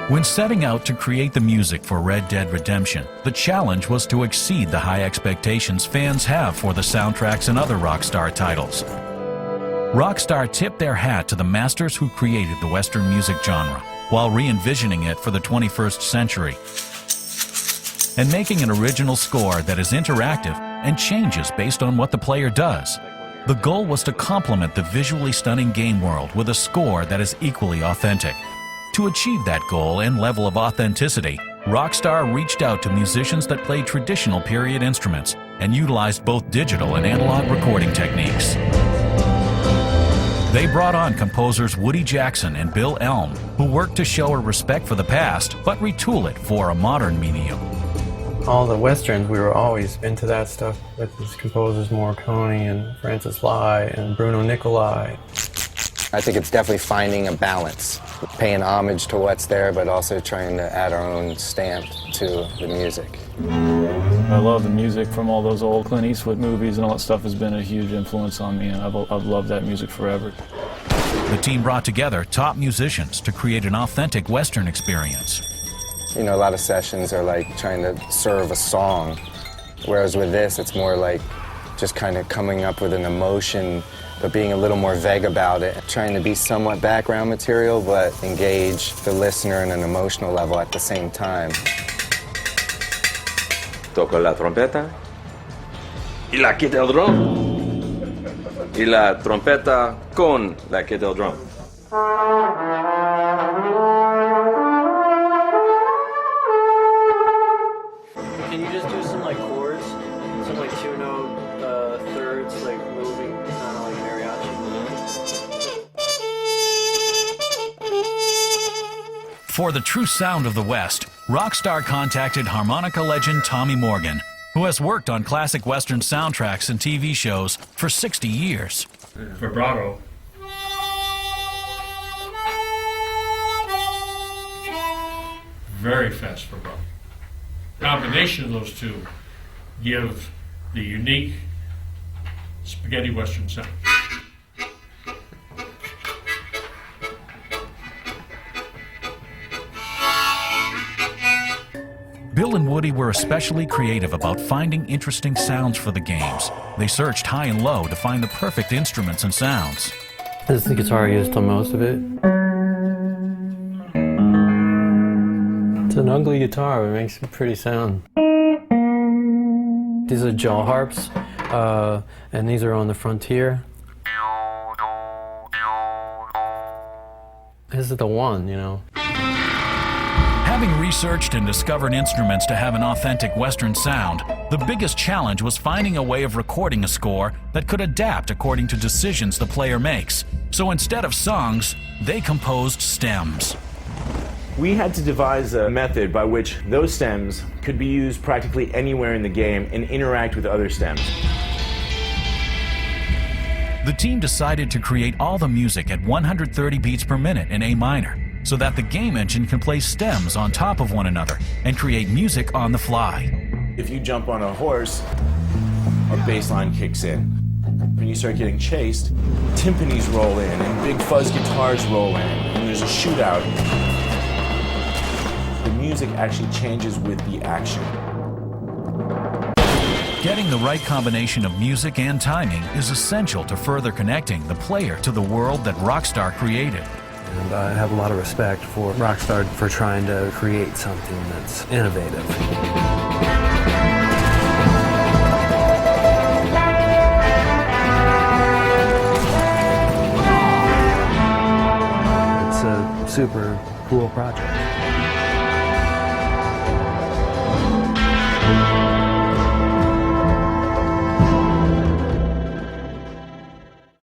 When setting out to create the music for Red Dead Redemption, the challenge was to exceed the high expectations fans have for the soundtracks and other Rockstar titles. Rockstar tipped their hat to the masters who created the Western music genre, while re-envisioning it for the 21st century, and making an original score that is interactive and changes based on what the player does. The goal was to complement the visually stunning game world with a score that is equally authentic. To achieve that goal and level of authenticity, Rockstar reached out to musicians that played traditional period instruments and utilized both digital and analog recording techniques. They brought on composers Woody Jackson and Bill Elm, who worked to show a respect for the past but retool it for a modern medium. All the westerns, we were always into that stuff with these composers, Morricone and Francis Lai and Bruno Nicolai. I think it's definitely finding a balance, paying homage to what's there, but also trying to add our own stamp to the music. I love the music from all those old Clint Eastwood movies, and all that stuff has been a huge influence on me, and I've loved that music forever. The team brought together top musicians to create an authentic Western experience. You know, a lot of sessions are like trying to serve a song, whereas with this, it's more like just kind of coming up with an emotion, but being a little more vague about it, trying to be somewhat background material, but engage the listener in an emotional level at the same time. Toco la trompeta y la kit el drum y la trompeta con la kit el drum. Can you just do some like chords, some like two-note thirds, like moving, kind of like mariachi? For the true sound of the West, Rockstar contacted harmonica legend Tommy Morgan, who has worked on classic Western soundtracks and TV shows for 60 years. Vibrato. Very fast vibrato. Combination of those two give the unique spaghetti Western sound. Bill and Woody were especially creative about finding interesting sounds for the games. They searched high and low to find the perfect instruments and sounds. This is the guitar I used till most of it. It's an ugly guitar, but it makes a pretty sound. These are jaw harps, and these are on the Frontier. This is the one, you know. Having researched and discovered instruments to have an authentic Western sound, the biggest challenge was finding a way of recording a score that could adapt according to decisions the player makes. So instead of songs, they composed stems. We had to devise a method by which those stems could be used practically anywhere in the game and interact with other stems. The team decided to create all the music at 130 beats per minute in A minor, so that the game engine can play stems on top of one another and create music on the fly. If you jump on a horse, a bass line kicks in. When you start getting chased, timpanis roll in and big fuzz guitars roll in, and there's a shootout. The music actually changes with the action. Getting the right combination of music and timing is essential to further connecting the player to the world that Rockstar created. And I have a lot of respect for Rockstar for trying to create something that's innovative. It's a super cool project.